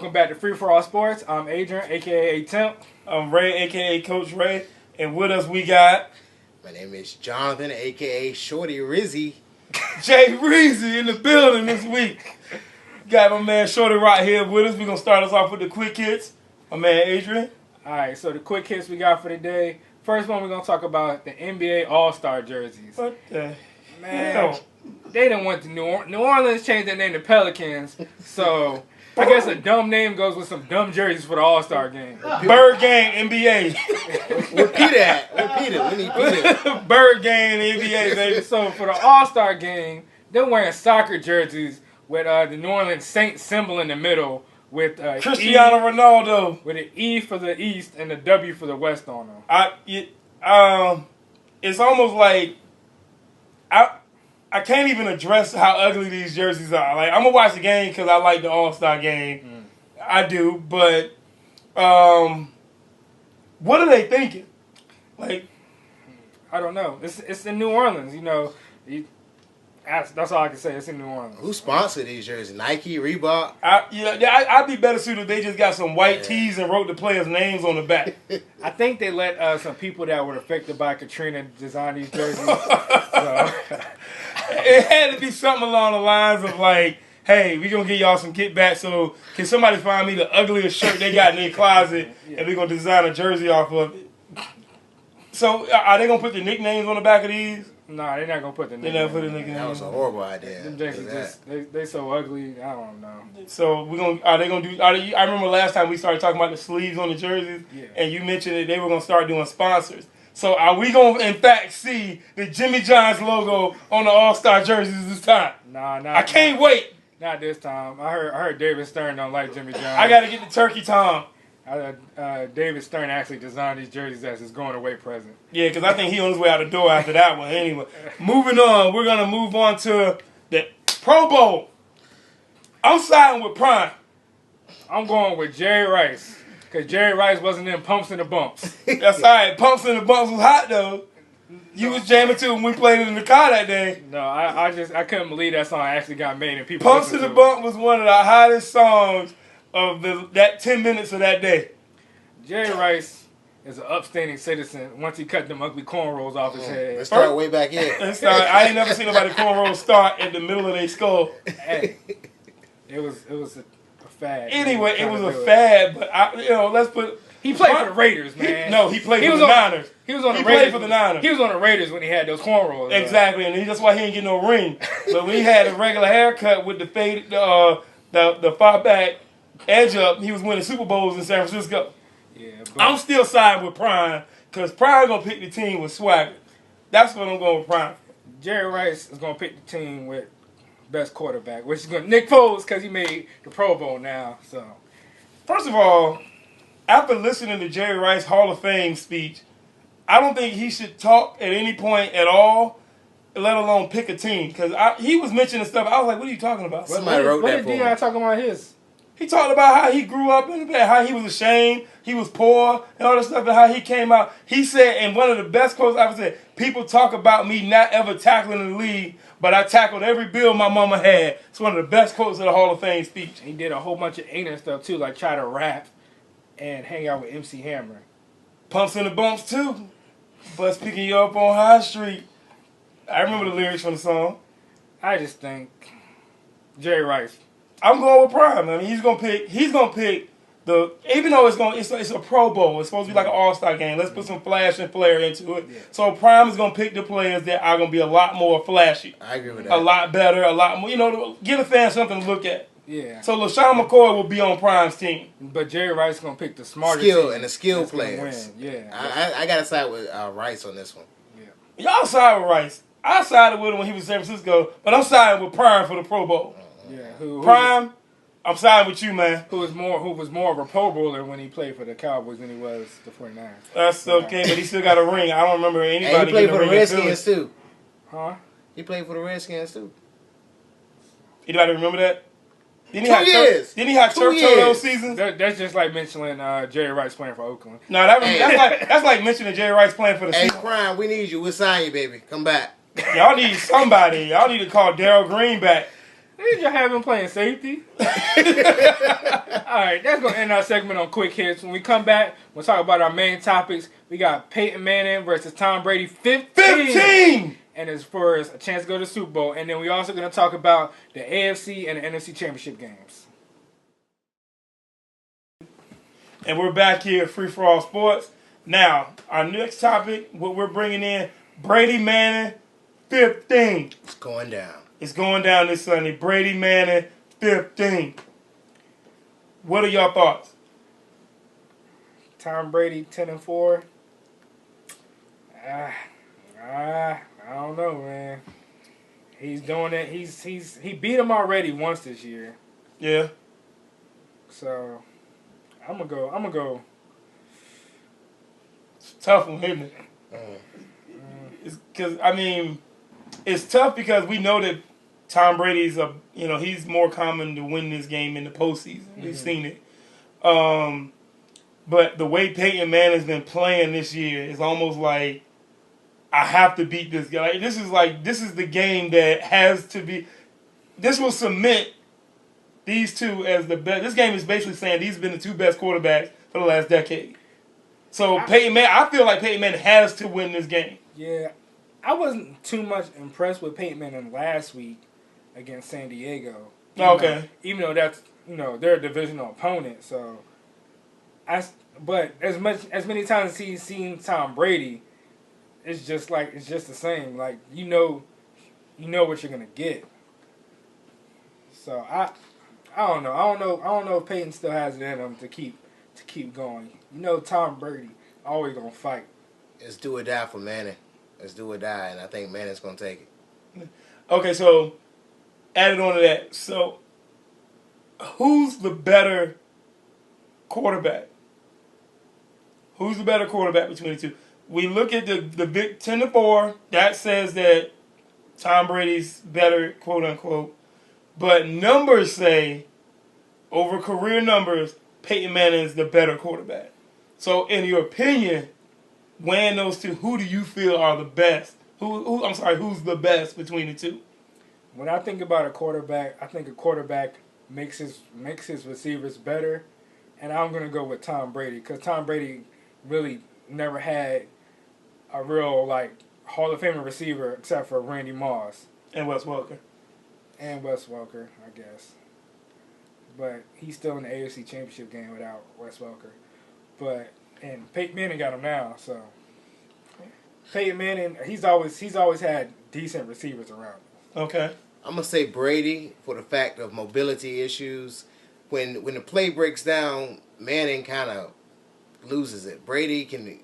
Welcome back to Free For All Sports. I'm Adrian, a.k.a. Temp. I'm Ray, a.k.a. Coach Ray. And with us we got... My name is Jonathan, a.k.a. Shorty Rizzy. Jay Reezy in the building this week. Got my man Shorty right here with us. We're going to start us off with the quick hits. My man Adrian. All right, so the quick hits we got for today. First one, we're going to talk about the NBA All-Star jerseys. What the Man, hell? they didn't want to New Orleans changed their name to Pelicans, so I guess a dumb name goes with some dumb jerseys for the All-Star game. Bird Gang NBA. Repeat it. We need Peter. Bird Gang NBA, baby. So for the All-Star game, they're wearing soccer jerseys with the New Orleans Saints symbol in the middle with Cristiano Ronaldo. with an E for the East and a W for the West on them. It's almost like I can't even address how ugly these jerseys are. Like, I'm gonna watch the game because I like the All-Star game. I do, but what are they thinking? Like, I don't know. It's in New Orleans, you know. That's all I can say. It's in New Orleans. Who sponsored these jerseys? Nike, Reebok? I'd be better suited if they just got some white tees and wrote the players' names on the back. I think they let some people that were affected by Katrina design these jerseys. So. It had to be something along the lines of like, hey, we gonna give y'all some kickback, so can somebody find me the ugliest shirt they got in their closet, and we gonna design a jersey off of it. So are they gonna put the nicknames on the back of these? Nah, they're not gonna put the They nicknames. never put the nicknames. That was a horrible idea. Them jerseys they so ugly. I don't know. So are they gonna do? I remember last time we started talking about the sleeves on the jerseys, and you mentioned that they were gonna start doing sponsors. So are we going to, in fact, see the Jimmy John's logo on the All-Star jerseys this time? Nah. I can't wait. Not this time. I heard David Stern don't like Jimmy John. I got to get the turkey tom. David Stern actually designed these jerseys as his going-away present. Yeah, because I think he on his way out the door after that one. Anyway, moving on. We're going to move on to the Pro Bowl. I'm siding with Prime. I'm going with Jerry Rice. Because Jerry Rice wasn't in Pumps and the Bumps. That's all right. Pumps and the Bumps was hot, though. You was jamming too when we played it in the car that day. No, I couldn't believe that song actually got made and people Pumps and the Bump was one of the hottest songs of that 10 minutes of that day. Jerry Rice is an upstanding citizen once he cut them ugly cornrows off his head. Let's start way back in. I ain't never seen nobody cornrows start at the middle of their skull. Hey, it was a fad. Anyway, it was a fad, but let's put. He played for the Raiders, man. He played for the Niners. He was on the Raiders. Played for the Niners. He was on the Raiders when he had those cornrows. Exactly, and that's why he didn't get no ring. But when he had a regular haircut with the fade, the far back edge up, he was winning Super Bowls in San Francisco. Yeah, I'm still siding with Prime because Prime gonna pick the team with swagger. That's what I'm going with Prime. Jerry Rice is gonna pick the team with best quarterback, which is going to Nick Foles because he made the Pro Bowl now. So, first of all, after listening to Jerry Rice's Hall of Fame speech, I don't think he should talk at any point at all, let alone pick a team. Because he was mentioning stuff. I was like, what are you talking about? Somebody wrote that for him. What did Deion talking about his? He talked about how he grew up in the bed, how he was ashamed, he was poor, and all that stuff, and how he came out. He said, and one of the best quotes I ever said, people talk about me not ever tackling the league, but I tackled every bill my mama had. It's one of the best quotes of the Hall of Fame speech. He did a whole bunch of ignorant stuff, too, like try to rap and hang out with MC Hammer. Pumps and the Bumps, too. Bus picking you up on High Street. I remember the lyrics from the song. I just think Jerry Rice. I'm going with Prime. I mean, he's gonna pick the, even though it's a Pro Bowl, it's supposed to be like an All-Star game. Let's put some flash and flair into it. Yeah. So Prime is gonna pick the players that are gonna be a lot more flashy. I agree with that. A lot better, a lot more. Give the fans something to look at. Yeah. So LaShawn McCoy will be on Prime's team. But Jerry Rice is gonna pick the smartest skill and the skill players. Yeah. I gotta side with Rice on this one. Yeah. Y'all side with Rice. I sided with him when he was in San Francisco, but I'm siding with Prime for the Pro Bowl. Yeah. Prime, I'm siding with you, man. Who was more of a Pro Bowler when he played for the Cowboys than he was the 49ers. That's okay, but he still got a ring. I don't remember anybody. And he played for the Redskins too. Huh? He played for the Redskins too. Anybody remember that? Didn't he have church those seasons? That's just like mentioning Jerry Rice playing for Oakland. No, that's like mentioning Jerry Rice playing for the Seahawks. Hey, Prime, we need you. We'll sign you, baby. Come back. Y'all need somebody. Y'all need to call Darryl Green back. They just have him playing safety. Alright, that's going to end our segment on quick hits. When we come back, we'll talk about our main topics. We got Peyton Manning versus Tom Brady 15! And it's for a chance to go to the Super Bowl. And then we also going to talk about the AFC and the NFC championship games. And we're back here at Free For All Sports. Now, our next topic, what we're bringing in, Brady Manning 15. It's going down. It's going down this Sunday. Brady Manning 15. What are y'all thoughts? Tom Brady 10-4. I don't know, man. He's doing it. He beat him already once this year. Yeah. So I'm gonna go. It's a tough one, isn't it? It's because it's tough because we know that Tom Brady's he's more common to win this game in the postseason. We've seen it. But the way Peyton Manning's been playing this year is almost like I have to beat this guy. This is the game that has to be. This will cement these two as the best. This game is basically saying these have been the two best quarterbacks for the last decade. So I feel like Peyton Manning has to win this game. Yeah, I wasn't too much impressed with Peyton Manning last week against San Diego. Even though that's they're a divisional opponent. So but as many times as he's seen Tom Brady, it's just the same. Like you know what you're gonna get. So I don't know. I don't know if Peyton still has it in him to keep going. Tom Brady always gonna fight. It's do or die for Manning. It's do or die, and I think Manning's gonna take it. Okay, so added on to that. So who's the better quarterback? Who's the better quarterback between the two? We look at the big 10-4. That says that Tom Brady's better, quote unquote. But numbers say, over career numbers, Peyton Manning is the better quarterback. So, in your opinion, weighing those two, who do you feel are the best? Who's the best between the two? When I think about a quarterback, I think a quarterback makes his receivers better, and I'm gonna go with Tom Brady because Tom Brady really never had a real Hall of Fame receiver except for Randy Moss And Wes Welker. I guess. But he's still in the AFC Championship game without Wes Welker. And Peyton Manning got him now, so Peyton Manning, he's always had decent receivers around him. Okay. I'm gonna say Brady for the fact of mobility issues. When the play breaks down, Manning kind of loses it. Brady can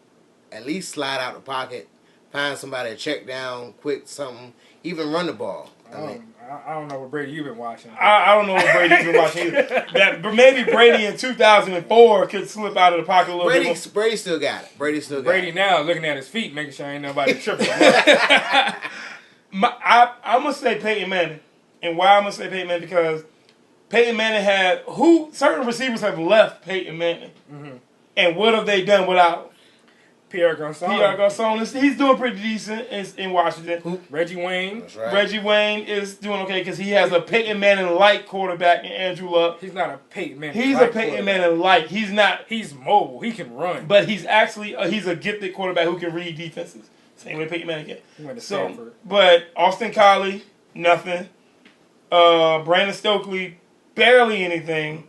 at least slide out the pocket, find somebody to check down quick, something, even run the ball. I don't know what Brady you've been watching. I don't know what Brady's been watching either. But maybe Brady in 2004 could slip out of the pocket a little bit more. Brady still got it. Brady now looking at his feet, making sure ain't nobody tripping. I'm going to say Peyton Manning. And why I'm going to say Peyton Manning? Because Peyton Manning had... certain receivers have left Peyton Manning. Mm-hmm. And what have they done without Pierre Garçon. He's doing pretty decent in Washington. Reggie Wayne. That's right. Reggie Wayne is doing okay because he has a Peyton Manning-like quarterback in Andrew Luck. He's not a Peyton Manning. He's a Peyton Manning-like. He's not. He's mobile. He can run. But he's actually he's a gifted quarterback who can read defenses. Same way Peyton Manning can. He went to Stanford. But Austin Collie, nothing. Brandon Stokely, barely anything.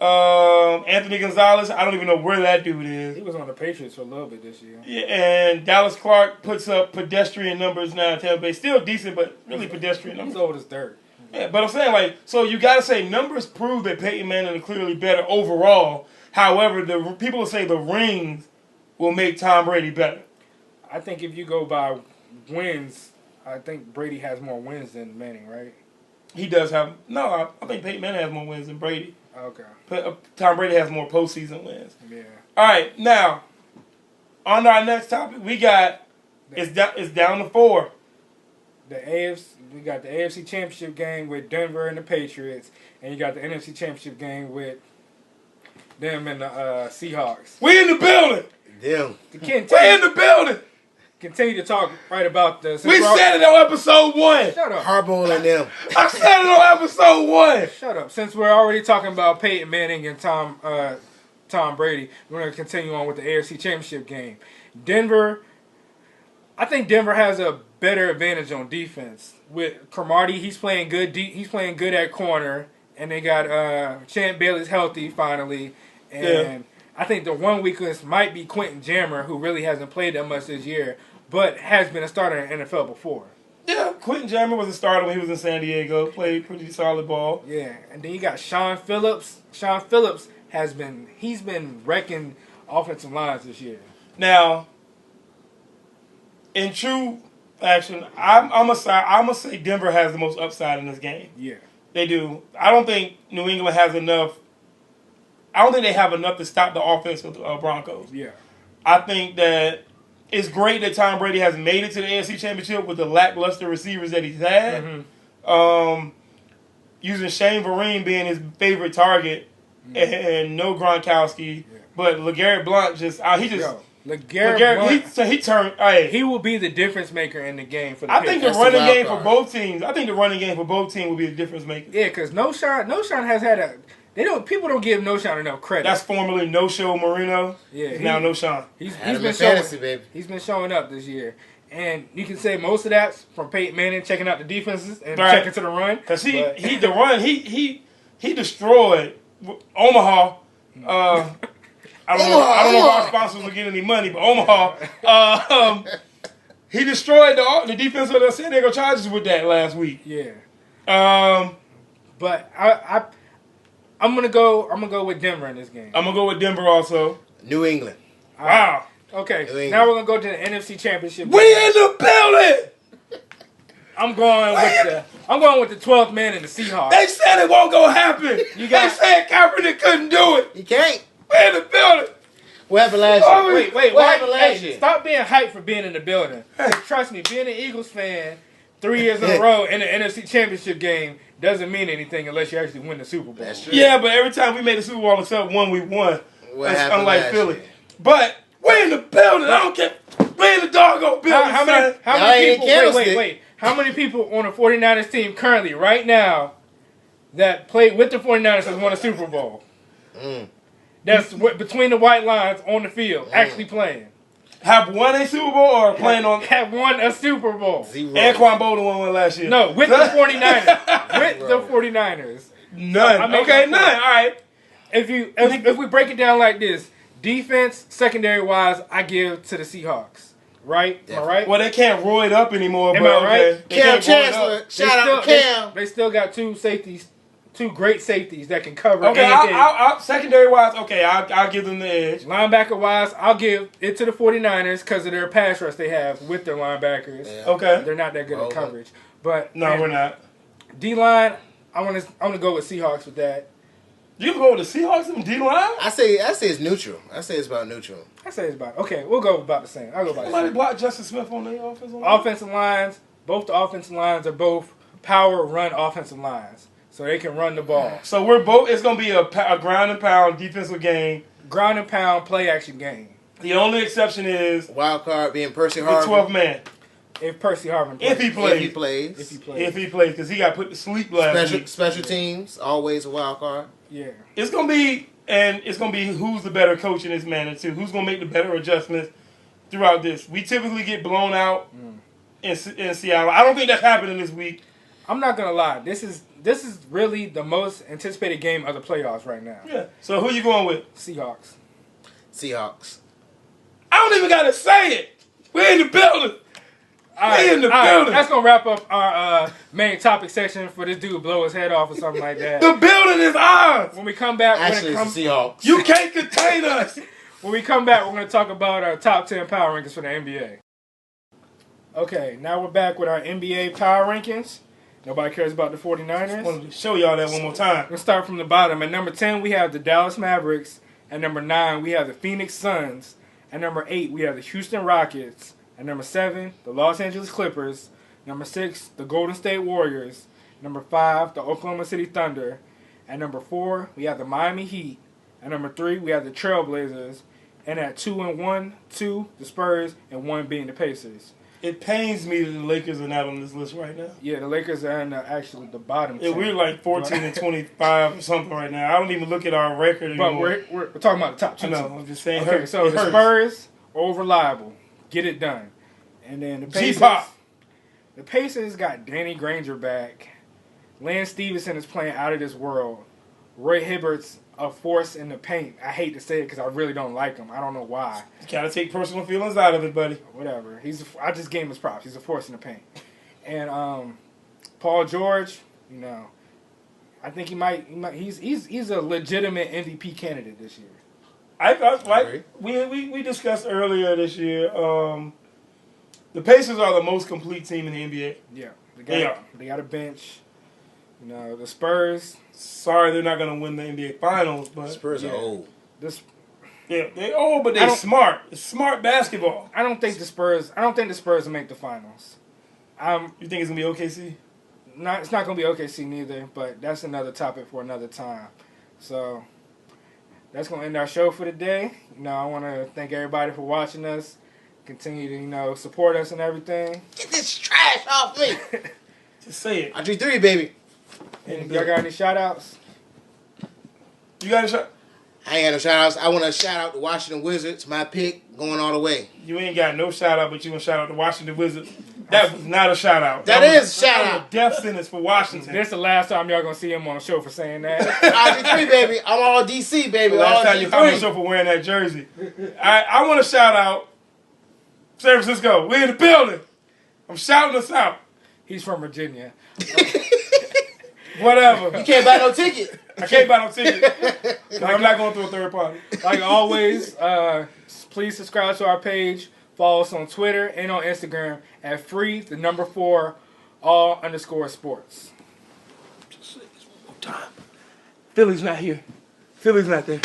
Anthony Gonzalez, I don't even know where that dude is. He was on the Patriots for a little bit this year. Yeah, and Dallas Clark puts up pedestrian numbers now at Tampa Bay. Still decent, but really pedestrian numbers. He's old as dirt. Yeah, but I'm saying, so you got to say numbers prove that Peyton Manning is clearly better overall. However, the people will say the rings will make Tom Brady better. I think if you go by wins, I think Brady has more wins than Manning, right? He does have... No, I think Peyton Manning has more wins than Brady. Okay. But Tom Brady has more postseason wins. Yeah. All right, now, on our next topic, we got... It's down to 4. We got the AFC Championship game with Denver and the Patriots, and you got the NFC Championship game with them and the Seahawks. We in the building! Them. We in the building! continue to talk right about this. We said it on episode 1. Shut up. Harbaugh and them. I said it on episode 1. Shut up. Since we're already talking about Peyton Manning and Tom Brady, we're going to continue on with the AFC Championship game. I think Denver has a better advantage on defense. With Cromartie, he's playing good. He's playing good at corner, and they got Champ Bailey's healthy finally. And I think the one weakness might be Quentin Jammer, who really hasn't played that much this year, but has been a starter in the NFL before. Yeah, Quentin Jammer was a starter when he was in San Diego. Played pretty solid ball. Yeah, and then you got Sean Phillips. Sean Phillips he's been wrecking offensive lines this year. Now, in true action, I'm gonna say Denver has the most upside in this game. Yeah, they do. I don't think New England has enough. I don't think they have enough to stop the offense of the Broncos. Yeah, I think that it's great that Tom Brady has made it to the AFC Championship with the lackluster receivers that he's had. Mm-hmm. Using Shane Vereen being his favorite target, and no Gronkowski, but LeGarrette Blount he will be the difference maker in the game for the I think the running game for both teams. I think the running game for both teams will be the difference maker. Yeah, because No Sean has had people don't give No Sean enough credit. That's formerly No Show Marino. Yeah, now No Sean. He's been showing up this year. And you can say most of that's from Peyton Manning checking out the defenses and checking to the run. Because he destroyed Omaha. I don't know if our sponsors will get any money, but Omaha, he destroyed the defense of the San Diego Chargers with that last week. Yeah. But I'm gonna go with Denver in this game. I'm gonna go with Denver also. New England. Wow. Okay. Now we're gonna go to the NFC Championship. We in the building. I'm going with the 12th man in the Seahawks. They said it won't go happen. They said Kaepernick couldn't do it. He can't. We're in the building. What happened last year? Wait. What happened last year? Stop being hyped for being in the building. Trust me, being an Eagles fan 3 years in a row in the NFC Championship game doesn't mean anything unless you actually win the Super Bowl. That's true. Yeah, but every time we made the Super Bowl except one, we won. That's unlike Philly. Year? But we're in the building. I don't care. We're in the doggone building. How many people? Wait. How many people on the 49ers team currently, right now, that played with the 49ers has won a Super Bowl? That's between the white lines on the field, actually playing. Have won a Super Bowl or playing on? Have won a Super Bowl. Zero. Anquan Bolden won one last year. No, with the 49ers. With the 49ers. None. Okay, none. All right. If we break it down like this, defense, secondary wise, I give to the Seahawks. Right? Am I right? Well, they can't roll it up anymore. Am I right? Okay. Cam Chancellor. Shout out to Cam. They still got two great safeties that can cover. Okay, I'll secondary wise, I'll give them the edge. Linebacker wise, I'll give it to the 49ers because of their pass rush they have with their linebackers. Yeah. Okay, they're not that good at coverage, but no, we're not. D line, I'm gonna go with Seahawks with that. You can go with the Seahawks and D line? I say it's neutral. I say it's about neutral. Okay. We'll go about the same. I'll go about. Somebody blocked Justin Smith on the offensive line. Offensive lines. Both the offensive lines are both power run offensive lines. So they can run the ball. So it's going to be a ground and pound defensive game. Ground and pound play action game. The only exception is wild card being Percy Harvin. The 12th man. If Percy Harvin plays. If he plays, because he got put to sleep last week. Special teams, always a wild card. Yeah. It's going to be who's the better coach in this manner too. Who's going to make the better adjustments throughout this. We typically get blown out in Seattle. I don't think that's happening this week. I'm not going to lie. This is really the most anticipated game of the playoffs right now. Yeah. So who you going with? Seahawks. I don't even got to say it. We're in the building. We're in the building. That's going to wrap up our main topic section for this dude blow his head off or something like that. The building is ours. When we come back, actually, it's the Seahawks. You can't contain us. When we come back, we're going to talk about our top 10 power rankings for the NBA. Okay, now we're back with our NBA power rankings. Nobody cares about the 49ers. I wanted to show y'all that one more time. Let's start from the bottom. At number 10, we have the Dallas Mavericks. At number 9, we have the Phoenix Suns. At number 8, we have the Houston Rockets. At number 7, the Los Angeles Clippers. Number 6, the Golden State Warriors. Number 5, the Oklahoma City Thunder. At number 4, we have the Miami Heat. At number 3, we have the Trailblazers. And at 2-1, 2 the Spurs, and 1 being the Pacers. It pains me that the Lakers are not on this list right now. Yeah, the Lakers are in actually the bottom. Yeah, we're like 14 and 25 or something right now. I don't even look at our record anymore. But we're talking about the top 2. I know. I'm just saying. Okay, so the Spurs are reliable. Get it done. And then the Pacers. G-Pop. The Pacers got Danny Granger back. Lance Stevenson is playing out of this world. Roy Hibbert's a force in the paint. I hate to say it because I really don't like him. I don't know why. You gotta take personal feelings out of it, buddy. Whatever. I just gave him his props. He's a force in the paint. And Paul George, I think he's a legitimate MVP candidate this year. Like we discussed earlier this year. The Pacers are the most complete team in the NBA. Yeah, they got a bench. The Spurs. Sorry, they're not going to win the NBA Finals, but the Spurs are old. They're old, but they're smart. It's smart basketball. I don't think the Spurs will make the finals. You think it's going to be OKC? It's not going to be OKC neither, but that's another topic for another time. So that's going to end our show for today. I want to thank everybody for watching us. Continue to, support us and everything. Get this trash off me. Just say it. RG3, baby. And y'all got any shout-outs? You got a shout? I ain't got no shout-outs. I want to shout-out the Washington Wizards. My pick going all the way. You ain't got no shout-out, but you want to shout-out the Washington Wizards. That was not a shout-out. That is a shout-out. That was a death sentence for Washington. This is the last time y'all going to see him on the show for saying that. RG3, baby. I'm all DC, baby. Last time you come on the show for wearing that jersey. I want to shout-out San Francisco. We're in the building. I'm shouting us out. He's from Virginia. Whatever. You can't buy no ticket. I can't buy no ticket. I'm not going through a third party. Like always, please subscribe to our page. Follow us on Twitter and on Instagram at @free4all_sports. Just say this one more time. Philly's not here. Philly's not there.